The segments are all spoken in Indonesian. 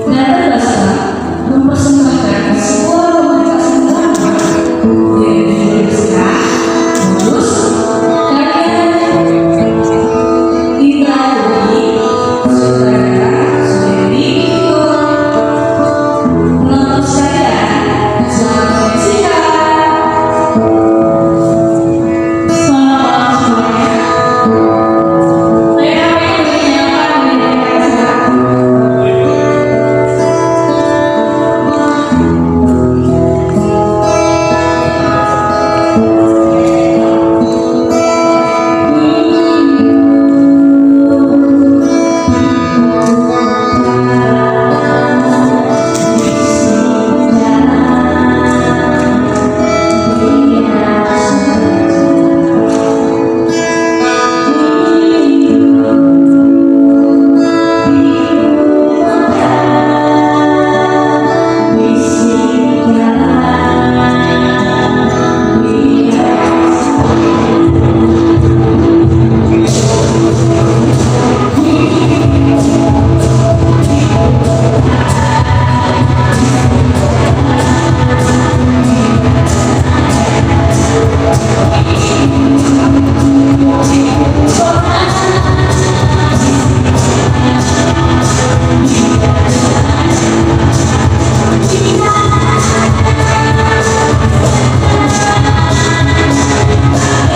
Natasha mempersembahkan sebuah komunitas drama yang berjudul Mulus karya Dita Dewi, sutradara Sudewi menonton sekalian selamat menyaksikan. Selamat semuanya.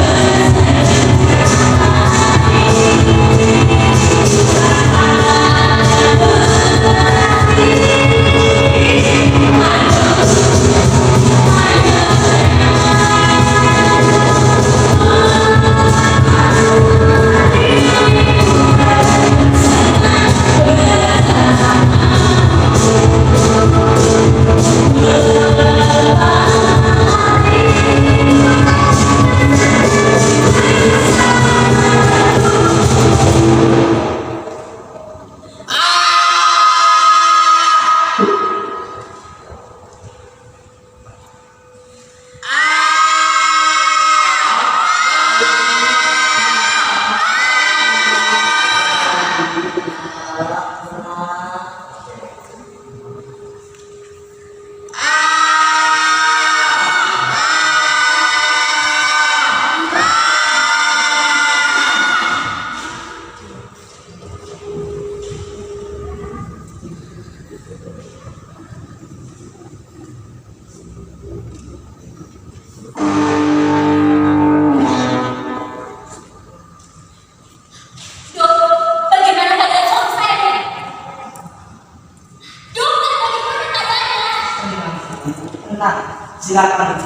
Nah, silakan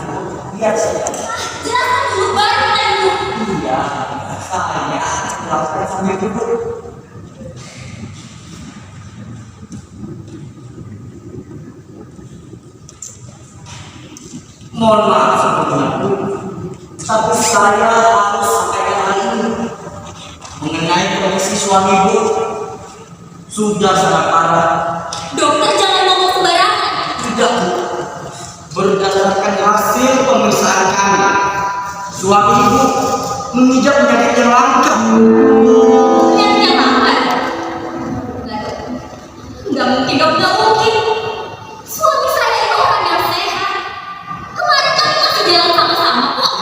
lihat saja. Jelaskan dulu baru kita duduk. Iya, saya jelaskan sambil duduk. Mohon maaf sebelumnya, tapi saya harus sampaikan hal ini mengenai kondisi suami ibu sudah sangat parah. Dokter jangan ngomong sembarangan. Tidak, Bu. Berdasarkan hasil pemeriksaan kami, suami ibu mengidap penyakit yang langka. Penyakit yang apa? Nggak mungkin dok, nggak mungkin. Suami saya itu orang yang sehat. Kemarin kami masih jalan sama-sama kok.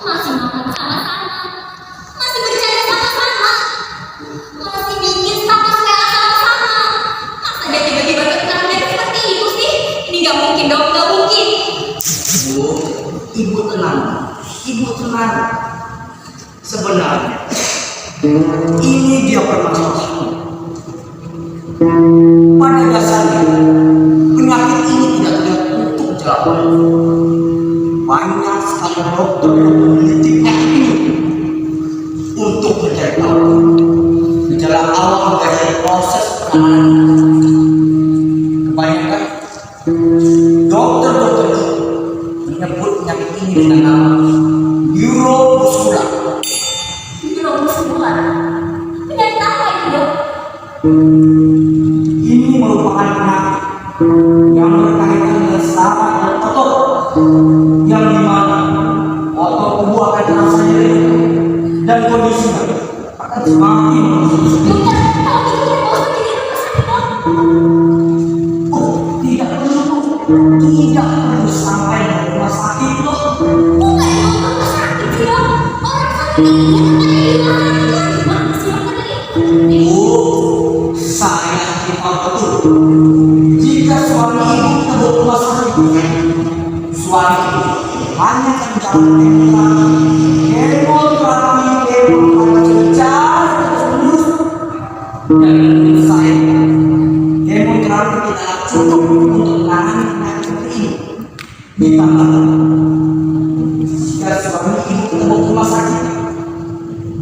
Masih makan sama-sama. Masih bercanda sama-sama. Masih bikin status WA sama-sama. Masa dia tiba-tiba terkena seperti itu sih? Ini nggak mungkin dok, nggak mungkin. Bu, ibu tenang. Ibu tenang. Sebenarnya ini dia permasalahannya. Pada dasarnya penyakit ini tidak terlihat untuk jalan. Banyak sekali dokter yang meneliti penyakit ini untuk mencari tahu gejala awal dari proses penanganan. Kebanyakan dokter-dokter menyebut penyakit ini dengan nama neuromuskular. Neuromuskular. Penyakit apa itu dok? Ini merupakan penyakit yang berkaitan dengan saraf dan otot, yang dimana otot tubuh akan terasa nyeri dan kondisinya akan semakin menurun. Dokter, kalau gitu kita Oh, tidak perlu, tidak perlu sampai ke rumah sakit loh. Bukan mau ke rumah sakit sih dong. Orang sakit ini kan ada di rumah sakit. Gimana sih maksudnya ini? Oh, saya tidak betul. Jika suami ibu kita bawa ke rumah sakit, suami ibu hanya menjalani kemoterapi secara terus. Dan menurut saya, kemoterapi tidak cukup untuk menangani penyakit ini. Ditambah jika suami ibu kita bawa ke rumah sakit,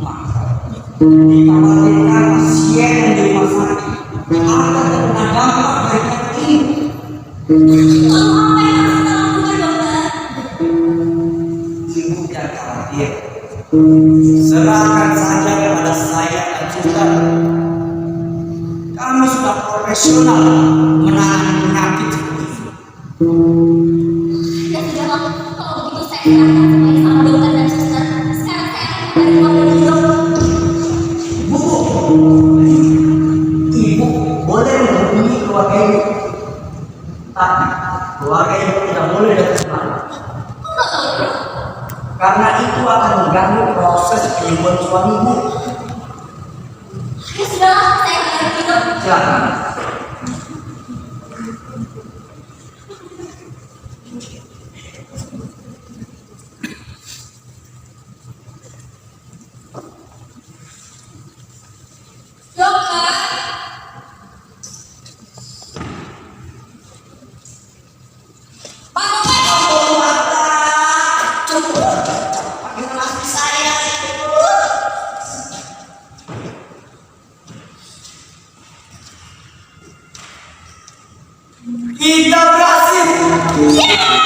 maka dikhawatirkan pasien yang di rumah sakit akan terkena dampak dari penyakit ini. Lalu apa yang harus kita lakukan dokter? Ibu jangan khawatir, serahkan saja kepada saya dan saudara. Kami sudah profesional menangani penyakit seperti ini. Ya sudah bang, kalau begitu saya serahkan semuanya sama dokter dan suster. Sekarang saya akan kembali keluar dari dokter. Bu, ibu boleh menghubungi keluarga ibu, tapi keluarga ibu tidak boleh datang kemari. Kok nggak tahu ya? Karena itu akan mengganggu proses penyembuhan suami ibu. Ya sudah, saya akan pergi dokter. Silakan. Dokter. Pak dokter. Kita berhasil. Kita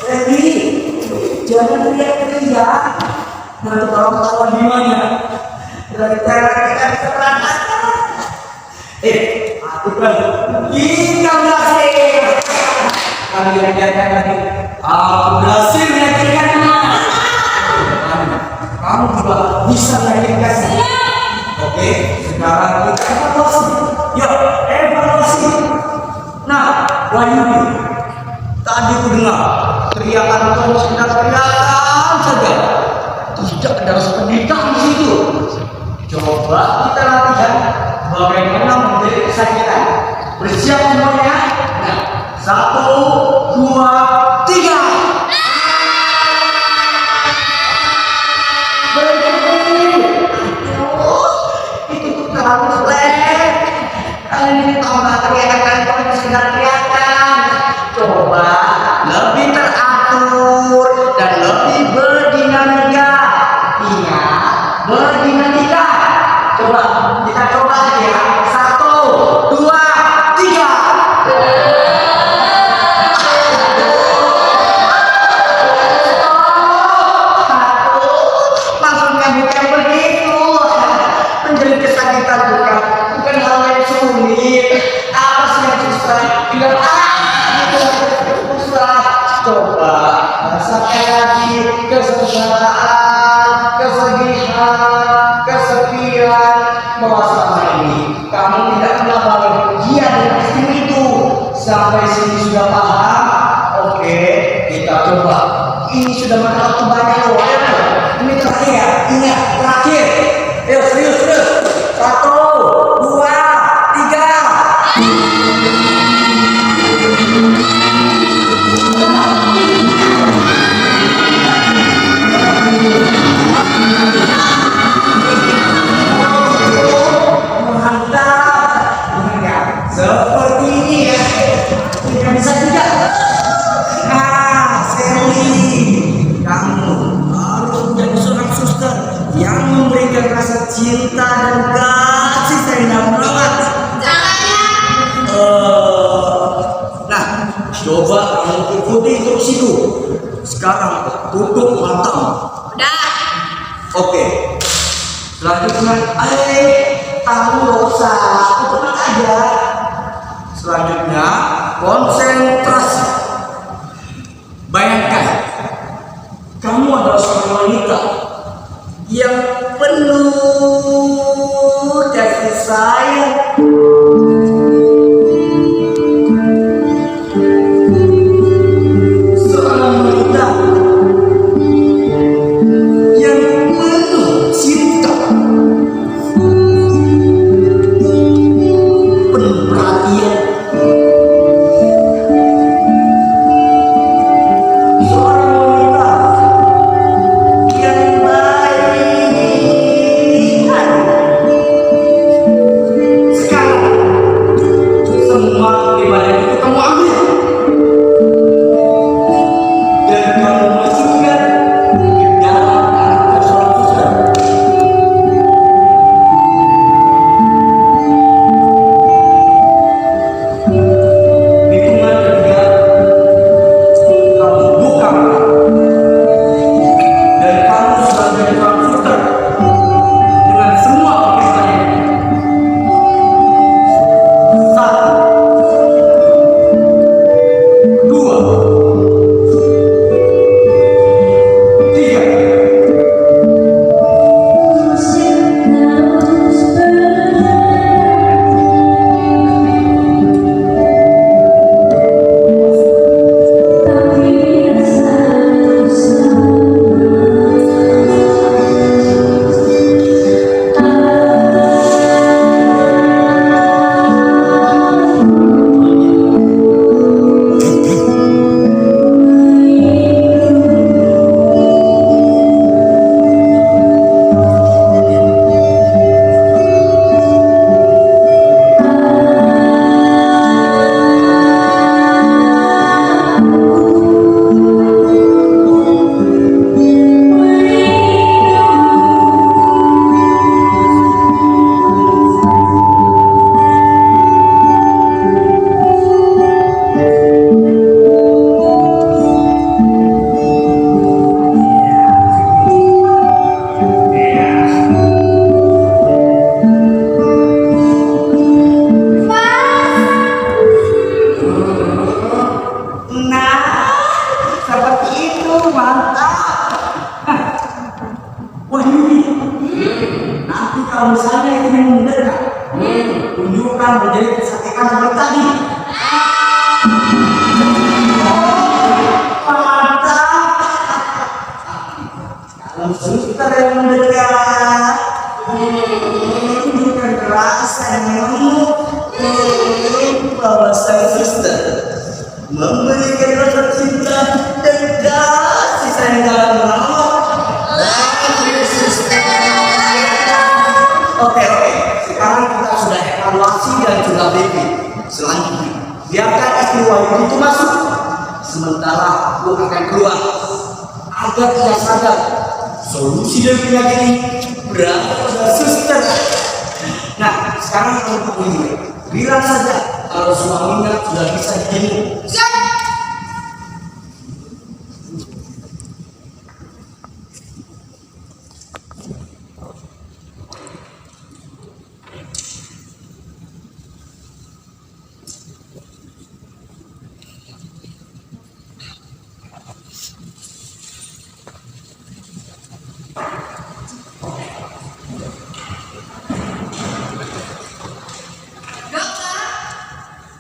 Febri, jangan teriak-teriak. Nanti kalau ketahuan gimana? Dari cara kita bisa berantakan. Aku kan kita berhasil. Kami lihatkan lagi. Aku berhasil meyakinkan kamu juga bisa meyakinkan. Oke, sekarang kita evaluasi. Yuk, evaluasi. Nah, Wahyudi, tadi ku dengar teriakan kamu sedang teriakan saja. Tidak ada rasa pendidikan di situ. Coba kita latihan bagaimana menjadi kesakitan. Bersiap semuanya. Nah, 1, 2, 3. Itu terlalu selek. Kali ini tambah teriakan kamu sedang teriakan. Coba lebih teratur dan lebih berdinamika. Ingat, berdinamika. Coba kita coba aja ya. 1, 2, 3. Maksudnya bukan begitu. Menjadi kesakitan bukan hal yang sulit. Apa sih yang susah? Tinggal susah. Coba rasakan lagi kesengsaraan, kesedihan, kesepian bahwa selama ini kamu tidak pernah bahagia dengan istri itu. Sampai sini sudah paham? Oke, kita coba. Ini sudah makan waktu banyak loh. Ayo, ini terakhir ya. Ingat, terakhir. Ayo serius. 1, 2, 3. Mantap. Sekarang tutup matamu. Udah. Oke. Selanjutnya, kamu nggak usah, tenang aja. Selanjutnya, konsentrasi. Bayangkan, kamu adalah seorang wanita yang penuh kasih sayang. Seorang wanita yang penuh cinta, penuh perhatian. Seorang wanita yang baik hati. Sekarang semua ibadah itu kamu ambil dan kamu masukkan ke dalam karakter seorang suster. Hitungan ketiga, kamu buka dan kamu sebagai seorang suster dengan semua pekerjaannya. 1, 2, 3. Masih harus tapi Nah, seperti itu, mantap. Wah ini, nanti kalau misalnya itu yang mendekat, tunjukkan menjadi kesakitan seperti tadi. Mantap. Kalau suster yang mendekat, tunjukkan rasa yang mengemuk bahwa sang suster memberikan rasa cinta dan kasih sayang dalam merawat. Oke, sekarang kita sudah evaluasi dan sudah briefing. Selanjutnya, biarkan istri Wahyu itu masuk, sementara aku akan keluar agar ia sadar solusi dari penyakit ini berasal dari suster. Nah, sekarang kamu begini, bilang saja kalau suaminya sudah bisa dijenguk.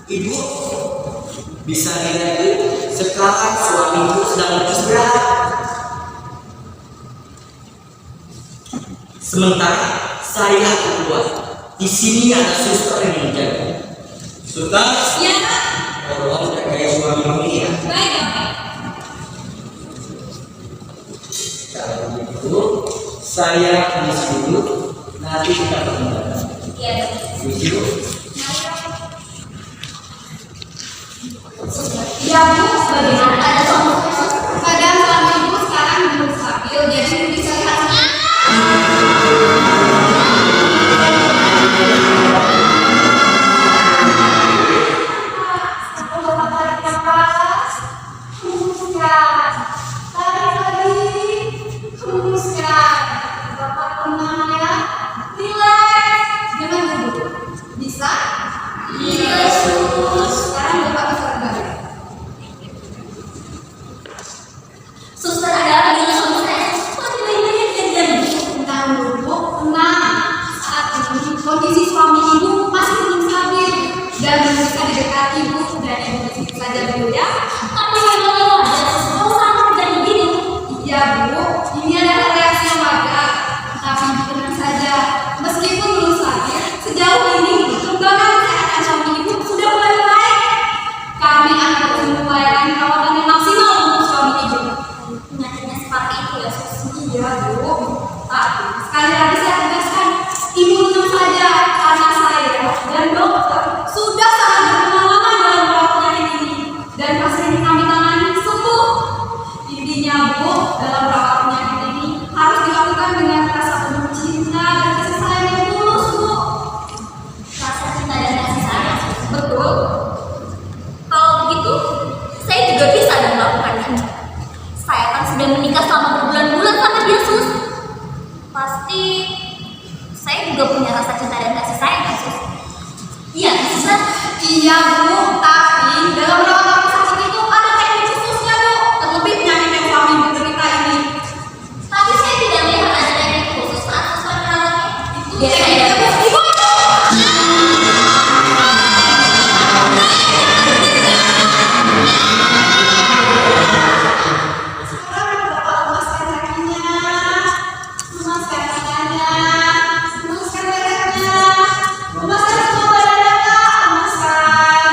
Ibu, bisa dilihat sekarang suamiku sedang beristirahat. Sementara saya keluar. Di sini ada suster yang menjaga. Suster, Ya, tolong jaga suami kami ya. baik dok. Kalau begitu, saya misi dulu. Nanti kita bertemu. Iya dok. Misi dulu. Ya bu, bagaimana ada suami khusus? Keadaan suami ibu sekarang belum stabil, jadi bisa lihat. Aku bapak tarik nafas, hembuskan. saja Bu ya. Tapi memang wajar kalau sama terjadi gini. Iya Bu, ini adalah reaksi yang wajar. Tapi tenang saja, meskipun belum sakit, sejauh ini perkembangan kesehatan suami Ibu sudah mulai baik. Kami akan terus membayarkan perawatan yang maksimal untuk suami Ibu. Penyakitnya seperti itu ya sus. Iya Bu, tapi sekali lagi saya tegaskan, Ibu tenang saja karena saya dan dokter sudah sangat berpengalaman dalam merawat penyakit ini dan pasien yang kami tangani sembuh. Intinya Bu, dalam merawat penyakit ini harus dilakukan dengan rasa penuh cinta dan kasih sayang yang tulus Bu. Rasa cinta dan kasih sayang. Betul. Kalau begitu, saya juga bisa dong melakukannya. Saya kan sudah menikah selama berbulan-bulan sama dia sus. Pasti saya juga punya rasa cinta dan kasih sayang kan sus. Iya bisa. Iya Bu, tapi dalam merawat orang sakit itu ada teknik khususnya Bu. Terlebih penyakit yang suami Ibu derita ini. Tapi saya tidak melihat ada teknik khusus saat sesuai merawatnya. Iya, iya, Bu. Ibu. Sekarang Bapak lemaskan kakinya, lemaskan tangannya, lemaskan lehernya, lemaskan semua badannya Kak, lemaskan.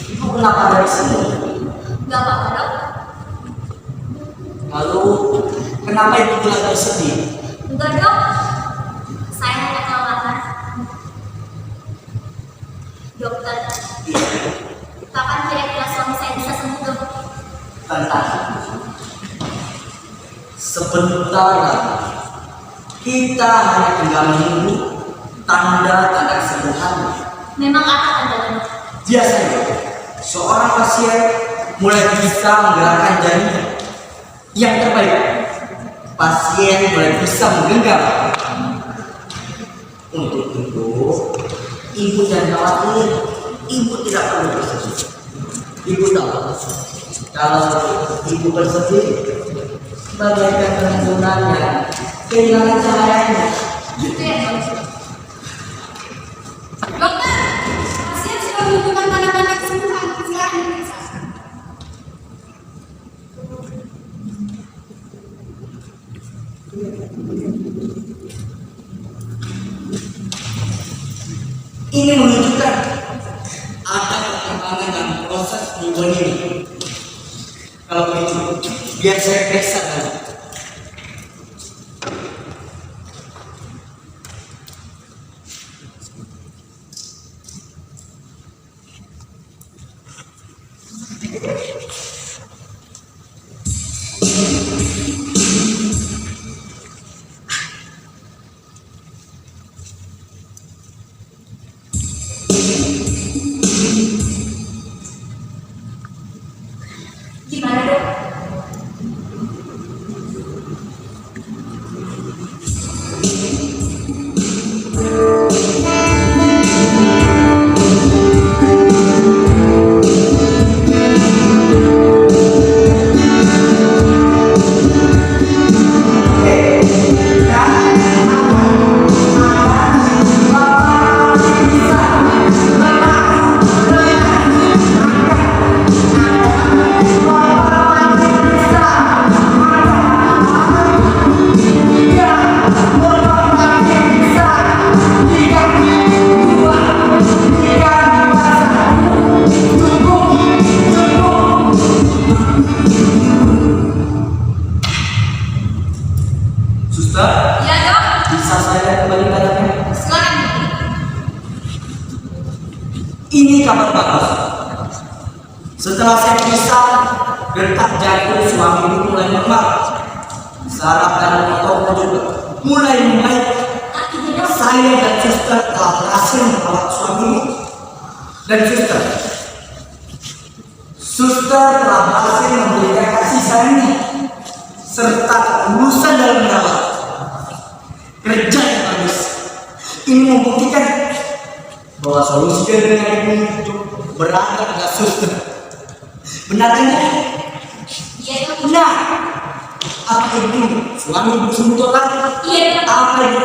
Ibu kenapa ada di sini? Gak apa-apa dok. Lalu kenapa ibu kelihatan sedih? Enggak dok. Saya hanya kelelahan. Dokter, kapan kira-kira suami saya bisa sembuh dok? Tenang. Sebentar lagi kita hanya tinggal menunggu tanda-tanda kesembuhannya. Memang apa tandanya dok? Biasanya seorang pasien mulai bisa menggerakkan jarinya. Yang terbaik, pasien mulai bisa menggenggam. Untuk itu, ibu jangan khawatir. Ibu tidak perlu bersedih. Ibu tahu, kalau ibu bersedih, bagaikan kehancurannya, kehilangan cahayanya. Gitu ya dok. Dokter, pasien sudah menunjukkan tanda-tanda kesembuhan. Silakan diperiksa. Ini menunjukkan ada perkembangan dalam proses penyembuhan ini. Kalau begitu, biar saya periksa dulu. Gimana dok? Suster, Iya dok. bisa saya lihat kembali keadaannya? Silakan. Ini kabar bagus. Setelah saya periksa, detak jantung suami ibu mulai normal. Saraf dan otot juga mulai membaik. Artinya dok, Saya dan suster telah berhasil merawat suami ibu. Dan suster telah berhasil memberikan kasih sayangnya serta ketulusan dalam merawat. Kerja yang bagus. Ini membuktikan bahwa solusi dari ibu itu berada pada suster. Benar kan? iya dok. Benar. Apa ibu suami ibu sembuh total? Iya dok. Apa ibu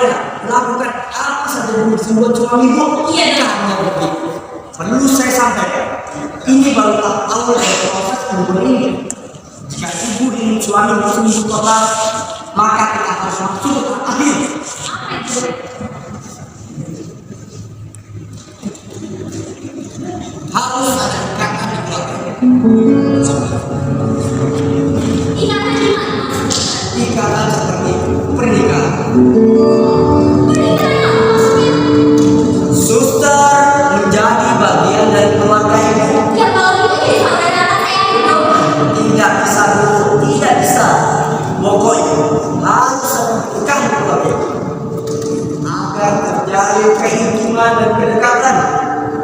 lakukan apa saja demi sembuh suami ibu? Iya, Dok. Karena begitu, perlu saya sampaikan, ini baru tahap awal dari proses penyembuhan ini. Jika ibu ingin suami ibu sembuh total, maka kita harus masuk ke tahap akhir. Apa itu dok? Harus ada ikatan di belakang. Ikatan di mana? Ikatan seperti pernikahan. Pernikahan apa maksudnya? Suster menjadi bagian dari keluarga ini. Ya kalau gitu jadi saudara anak saya dok. Tidak bisa dulu, tidak bisa. Pokoknya harus sempurnakan keluarga agar terjalin keintiman dan kedekatan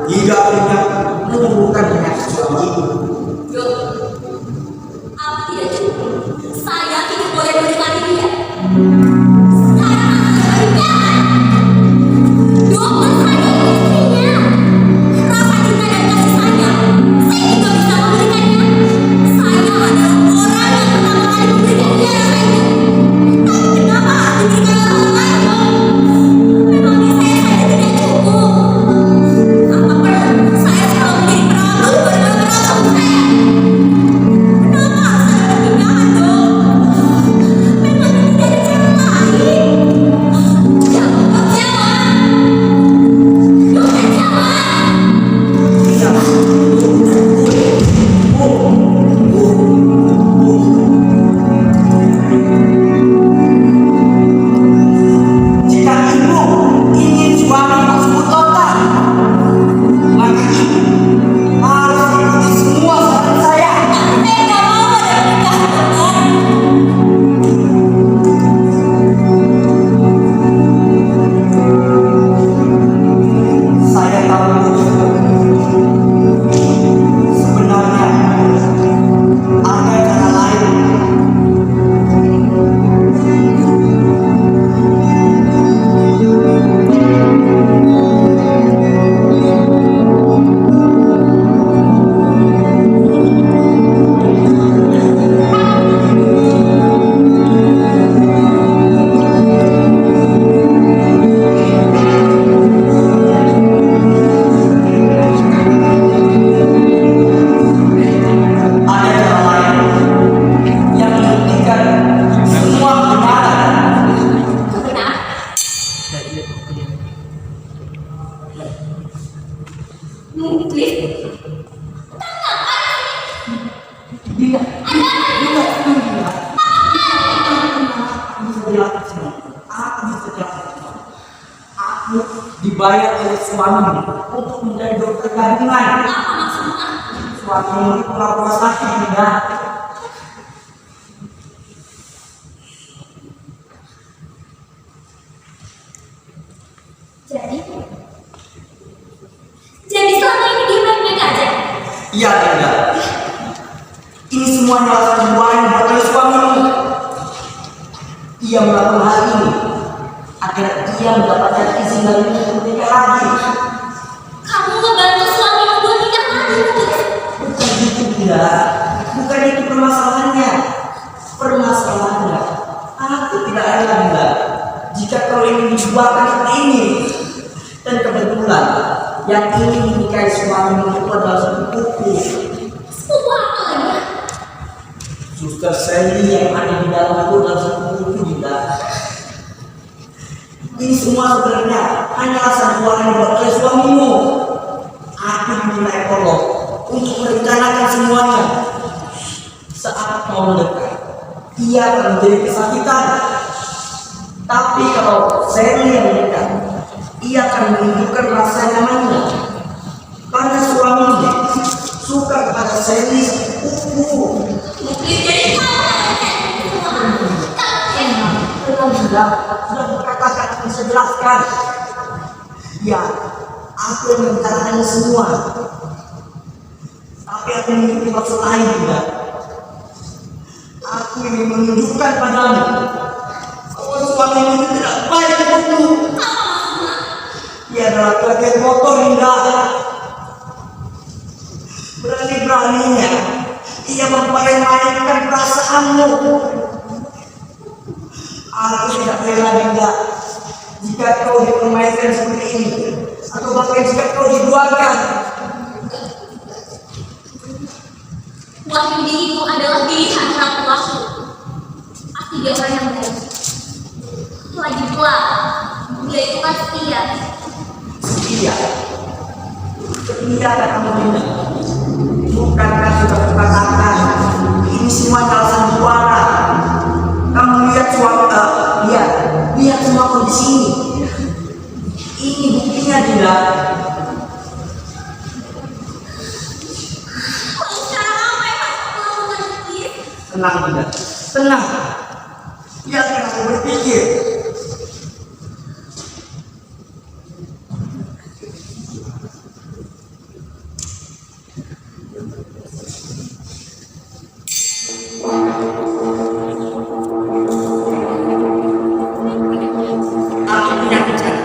hingga akhirnya menumbuhkan penyakit suami ibu. Dok, apa tidak cukup? Saya tidak boleh mendekati dia. Sekarang aku sudah pernikahan. Dokter saya Mungkin Dinda, Dinda, Dinda. Aku bisa jelaskan semua. Aku bisa jelaskan. Aku dibayar oleh suami untuk menjadi dokter kandungan. apa maksudnya? Suami itu pura-pura sakit, Dinda. Jadi selama ini dia baik-baik aja. Iya, Dinda. Ini semuanya alasan buahnya buat oleh suamimu. Ia melakukan hal ini agar ia mendapatkan izin dari untuk menikah lagi. Kamu ngebantu suamimu buat nikah lagi, Bugis. Bukan itu, Dinda. Bukan itu permasalahannya. Permasalahannya, aku tidak rela, Dinda, jika kau ingin dijualkan seperti ini. Dan kebetulan yang ingin menikahi suamimu itu adalah sepupuku. Sepupu apa lagi? Suster Sally yang ada di dalam itu adalah sepupuku, Dinda. Ini semua sebenarnya hanyalah sandiwara yang dibuat oleh suamimu. Aku diminta ekolog untuk merencanakan semuanya. Saat mau mendekat, ia akan menjadi kesakitan. Tapi kalau Sally yang mendekat, ia akan menunjukkan rasa nyamannya. Karena suaminya suka kepada Sally sepupu. Mungkin jadi kamu yang Sudah berkata-kata bisa jelaskan. Ya, aku yang merencanakannya semua. Tapi aku memiliki maksud lain juga. Aku ingin menunjukkan padamu bahwa suamimu itu tidak baik untukmu. Ia adalah laki-laki yang kotor, Dinda. Berani-beraninya ia mempermainkan perasaanmu. Aku tidak rela, Dinda, jika kau dipermainkan seperti ini, atau bahkan jika kau diduakan. Wahyudi itu adalah pilihan orang tuaku. Aku dia orang yang baik. Lagi pula, dia itu kan setia. Setia. Setia kamu, Dinda. Bukankah sudah kukatakan ini semua alasan juara? Kamu lihat lihat semua kondisi ini. Ini buktinya, Dinda. Lalu sekarang apa yang harus aku lakukan, Bugis? Tenang, Dinda. Tenang. Biarkan aku berpikir. Aku punya rencana.